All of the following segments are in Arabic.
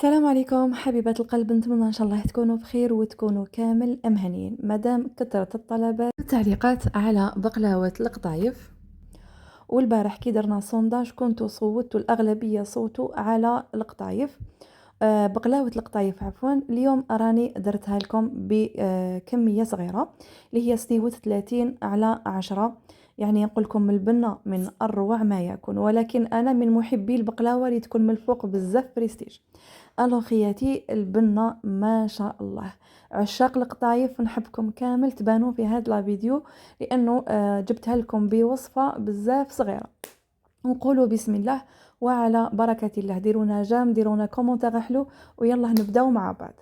السلام عليكم حبيبات القلب، نتمنى ان شاء الله تكونوا بخير وتكونوا كامل مهنيين. مادام كثرت الطلبات والتعليقات على بقلاوه القطايف، والبارح كي درنا سونداج كنتو صوتوا الاغلبيه صوتوا على القطايف. بقلاوه القطايف عفوا. اليوم راني درتها لكم بكميه صغيره اللي هي سنيوه 30 على 10. يعني نقول لكم البنه من اروع ما يكون، ولكن انا من محبي البقلاوه اللي تكون من الفوق بزاف بريستيج. الو خياتي البنه ما شاء الله، عشاق القطايف نحبكم كامل تبانوا في هذا الفيديو، لانه جبتها لكم بوصفه بزاف صغيره. نقولوا بسم الله وعلى بركه الله. ديرونا جام، ديرونا كومونتير حلو، ويلا نبداو مع بعض.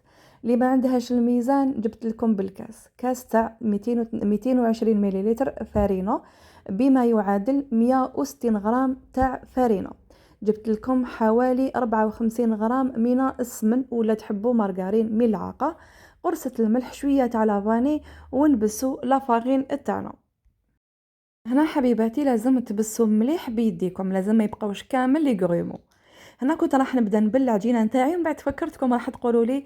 اللي ما عندهاش الميزان جبت لكم بالكاس، كاس تاع 220 مليلتر فارينه، بما يعادل 160 غرام تاع فارينه. جبت لكم حوالي 54 غرام من السمن، ولا تحبوا مارغرين ملعقه، قرصه الملح، شويه تاع لافاني، ونبسوا لافارين تاعنا. هنا حبيباتي لازم تبسوا مليح بيديكم، لازم ما يبقاوش كامل لي غرومو. هنا كنت راح نبدا نبل العجينه نتاعي، ومن بعد فكرتكم راح تقولوا لي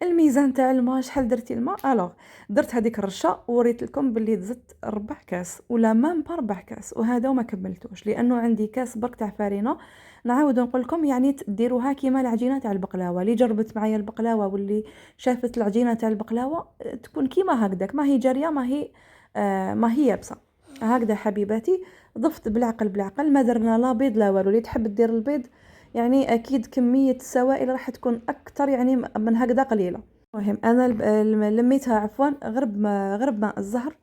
الميزان تاع الماء شحال درتي الماء. الوغ درت هذيك الرشه ووريت لكم باللي زدت 4 كاس ولا مام با 4 كاس، وهذا وما كملتوش لانه عندي كاس برك تاع فارينه. نعاود نقول لكم يعني ديروها كيما العجينه تاع البقلاوه. اللي جربت معايا البقلاوه واللي شافت العجينه تاع البقلاوه تكون كيما هكذاك، ما هي جاريه، ما هي يابسه هكذا حبيباتي. ضفت بالعقل بالعقل، ما درنا لا بيض لا والو. اللي تحب دير البيض يعني اكيد كميه السوائل راح تكون اكثر يعني من هكذا قليله. المهم انا لميتها عفوا غرب ماء الزهر،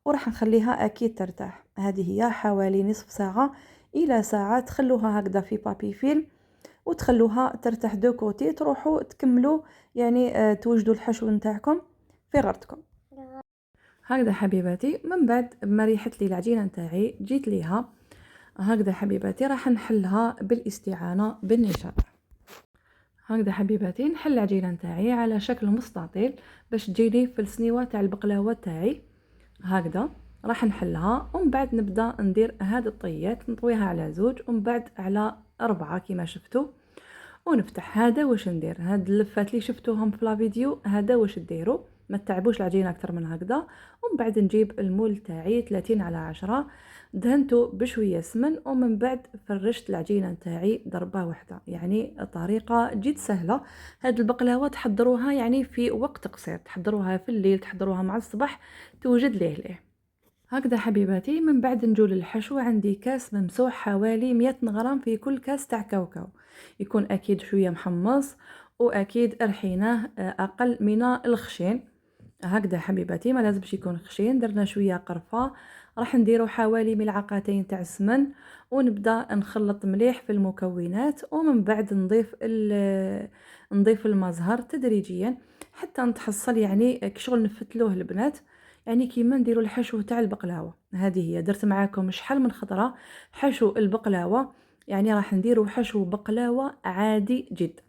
وراح نخليها اكيد ترتاح. هذه هي حوالي نصف ساعه الى ساعه، تخلوها هكذا في بابي فيلم وتخلوها ترتاح دو كوتي، تروحوا تكملوا يعني توجدوا الحشو نتاعكم في غرتكم. هكذا حبيباتي. من بعد ما ريحت لي العجينه نتاعي جيت ليها هكذا حبيباتي، راح نحلها بالاستعانه بالنشا. هكذا حبيباتي نحل العجينه نتاعي على شكل مستطيل باش تجيني في السنيوه تاع البقلاوه تاعي. هكذا راح نحلها، ومن بعد نبدا ندير هذه الطيات، نطويها على 2 ومن بعد على 4 كما شفتوا. ونفتح هذا واش ندير، هاد اللفات اللي شفتوهم في لا فيديو هذا واش ديروا، ما تعبوش العجينه اكثر من هكذا. ومن بعد نجيب المول تاعي 30 على 10، دهنته بشويه سمن، ومن بعد فرشت العجينه تاعي ضربه واحده. يعني طريقه جد سهله. هاد البقلاوه تحضروها يعني في وقت قصير، تحضروها في الليل، تحضروها مع الصباح، توجد ليه. هكذا حبيباتي. من بعد نجول للحشو، عندي كاس ممسوح حوالي 100 غرام في كل كاس تاع كاوكاو، يكون اكيد شويه محمص، واكيد رحيناه اقل من الخشين. هكذا حبيباتي، ما لازمش يكون خشين. درنا شويه قرفه، راح نديرو حوالي ملعقتين تاع السمن، ونبدا نخلط مليح في المكونات، ومن بعد نضيف المزهر تدريجيا حتى نتحصل يعني كشغل نفتلوه البنات، يعني كيما نديروا الحشو تاع البقلاوه. هذه هي درت معاكم شحال من خطره حشو البقلاوه، يعني راح نديروا حشو بقلاوه عادي جدا.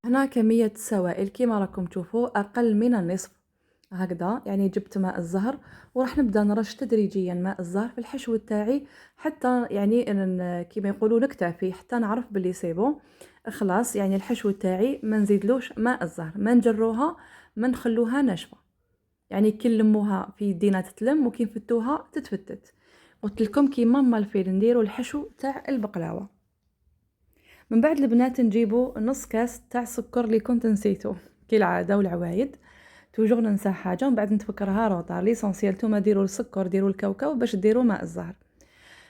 هنا كميه السوائل كيما راكم تشوفوا اقل من النصف هكذا. يعني جبت ماء الزهر وراح نبدا نرش تدريجيا ماء الزهر في الحشو تاعي، حتى يعني كيما يقولوا نكتفي حتى نعرف باللي سيبون خلاص. يعني الحشو تاعي ما نزيدلوش ماء الزهر، ما نجروها، ما نخلوها ناشفه. يعني كي نلموها في يدينا تتلم، وكي نفتوها تتفتت. قلت لكم كيما مالفيل نديروا الحشو تاع البقلاوه. من بعد البنات نجيبوا نص كاس تاع سكر اللي كنت نسيته كالعاده، والعوايد توجور ننسى حاجه ومن بعد نتفكرها روطار. ليسونسيال نتوما ديروا السكر، ديروا الكاوكاو باش ديروا ماء الزهر،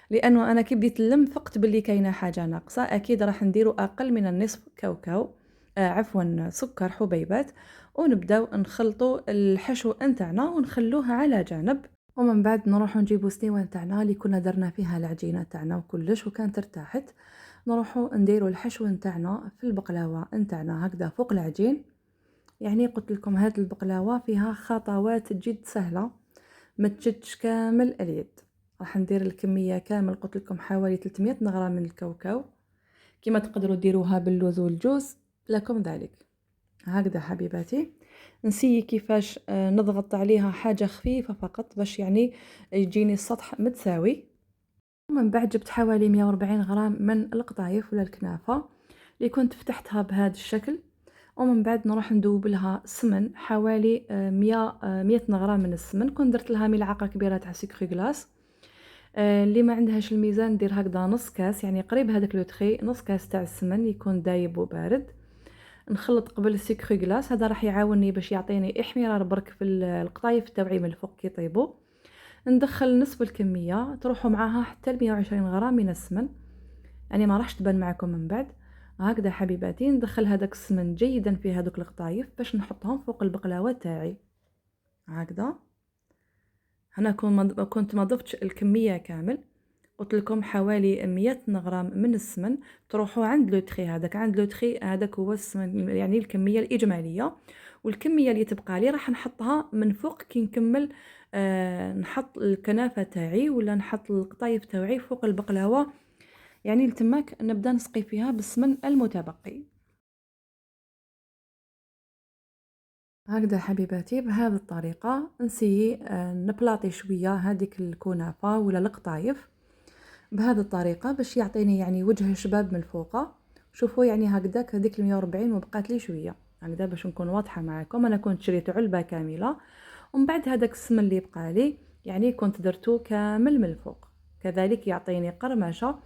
لانه انا كي بديت نلم فقت باللي كاينه حاجه ناقصه. اكيد راح نديروا اقل من النصف كاوكاو، عفوا سكر حبيبات، ونبداو نخلطوا الحشو نتاعنا ونخلوه على جانب. ومن بعد نروحوا نجيبوا سنيوه نتاعنا اللي كنا درنا فيها العجينه تاعنا وكلش وكانت ارتاحت. نروحوا نديروا الحشو نتاعنا في البقلاوه نتاعنا هكذا فوق العجين. يعني قلت لكم هاد البقلاوه فيها خطوات جد سهله، ما تشدش كامل اليد. راح ندير الكميه كامل، قلت لكم حوالي 300 غرام من الكاوكاو، كما تقدروا ديروها باللوز والجوز لكم ذلك. هكذا حبيباتي. نسي كيفاش نضغط عليها حاجه خفيفه فقط باش يعني يجيني السطح متساوي. ومن بعد جبت حوالي 140 غرام من القطايف ولا الكنافه، اللي كنت فتحتها بهذا الشكل، ومن بعد نروح ندوب لها السمن حوالي 100 غرام من السمن. كنت درت لها ملعقة كبيرة تاع سكر غلاس. اللي ما عندهاش الميزان دير هكذا نص كاس، يعني قريب هذاك لو تخي، نص كاس تاع السمن يكون دايب وبارد. نخلط قبل السكر غلاس، هذا راح يعاونني باش يعطيني احمرار برك في القطايف تاوعي من الفوق كي يطيبوا. ندخل نصف الكميه، تروحوا معاها حتى ل 120 غرام من السمن، يعني ما راحش تبان معكم من بعد. هكذا حبيباتي ندخل هذاك السمن جيدا في هذوك القطايف باش نحطهم فوق البقلاوه تاعي هكذا. هنا كنت ما ضفتش الكميه كامل، قلت لكم حوالي 100 غرام من السمن. تروحوا عند لو تخي هذاك، عند لو تخي هذاك هو السمن، يعني الكميه الاجماليه. والكميه اللي تبقى لي راح نحطها من فوق كي نكمل نحط الكنافه تاعي ولا نحط القطايف تاعي فوق البقلاوه، يعني لتماك نبدا نسقي فيها بالسمن المتبقي. هكذا حبيباتي بهذه الطريقه نسيي نبلاطي شويه هذيك الكنافه ولا القطايف بهذه الطريقه باش يعطيني يعني وجه شباب من الفوق. شوفوا يعني هكذاك هذيك 140 وبقات لي شويه هكذا باش نكون واضحه معكم. انا كنت شريت علبه كامله، ومن بعد هذاك السمن اللي بقى لي يعني كنت درته كامل من الفوق، كذلك يعطيني قرمشه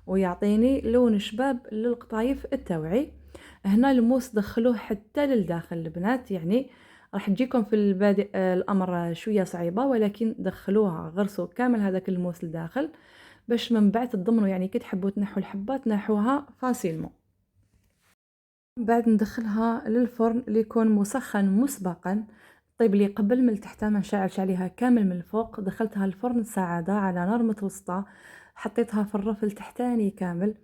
ويعطيني لون شباب للقطايف التوعي. هنا الموس دخلوه حتى للداخل البنات، يعني راح تجيكم في البادئ الامر شويه صعيبه، ولكن دخلوها غرسوا كامل هذاك الموس لداخل باش من بعد تضمنوا يعني كي تحبوا تنحوا الحبه تنحوها فاسيلمون. من بعد ندخلها للفرن اللي يكون مسخن مسبقا، طيب لي قبل من تحت ما نشعلش عليها كامل من الفوق. دخلتها الفرن ساعده على نار متوسطه، حطيتها في الرف التحتاني كامل،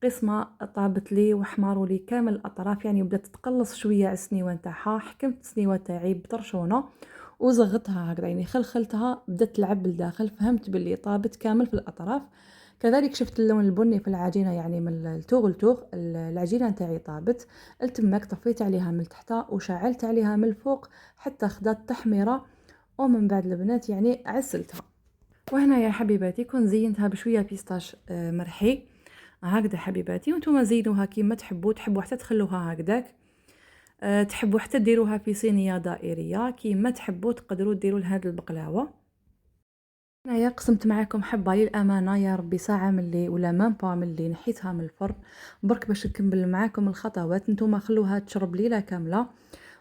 قسمه طابت لي وحماروا لي كامل الاطراف، يعني بدات تقلص شويه على السنيوه نتاعها. حكمت السنيوه تاعي بطرشونه وزغتها هكذا، يعني خلخلتها بدات تلعب بالداخل، فهمت باللي طابت كامل في الاطراف. كذلك شفت اللون البني في العجينه، يعني من التوغ لتوغ العجينه نتاعي طابت. التماك طفيت عليها من تحت وشعلت عليها من الفوق حتى خدات تحميره، ومن بعد البنات يعني عسلتها. وهنا يا حبيباتي كنت زينتها بشويه بيستاش مرحي هكذا حبيباتي. وانتم زينوها كيما تحبوا حتى تخلوها هكذاك. تحبوا حتى ديروها في صينيه دائريه كيما تحبوا، تقدروا ديروا لهاد البقلاوه. هنايا قسمت معكم حبه للامانه يا ربي ساعه ملي ولا مام با ملي نحيتها من الفرن برك باش نكمل معكم الخطوات. نتوما خلوها تشرب ليله كامله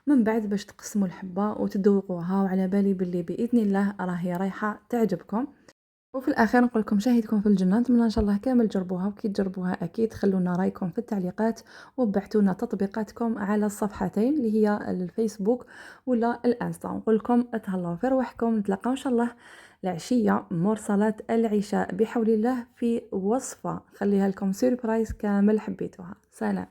من بعد باش تقسموا الحبه وتذوقوها، وعلى بالي باللي باذن الله راهي رايحه تعجبكم. وفي الاخير نقول لكم شاهدكم في الجنه، نتمنى ان شاء الله كامل جربوها، وكي تجربوها اكيد خلونا رايكم في التعليقات وبعثونا تطبيقاتكم على الصفحتين اللي هي الفيسبوك ولا الانستا. نقول لكم اتهلاو في روحكم، نتلاقاو ان شاء الله العشيه مور صلاه العشاء بحول الله في وصفه خليها لكم سيربرايز كامل حبيتوها. سلام.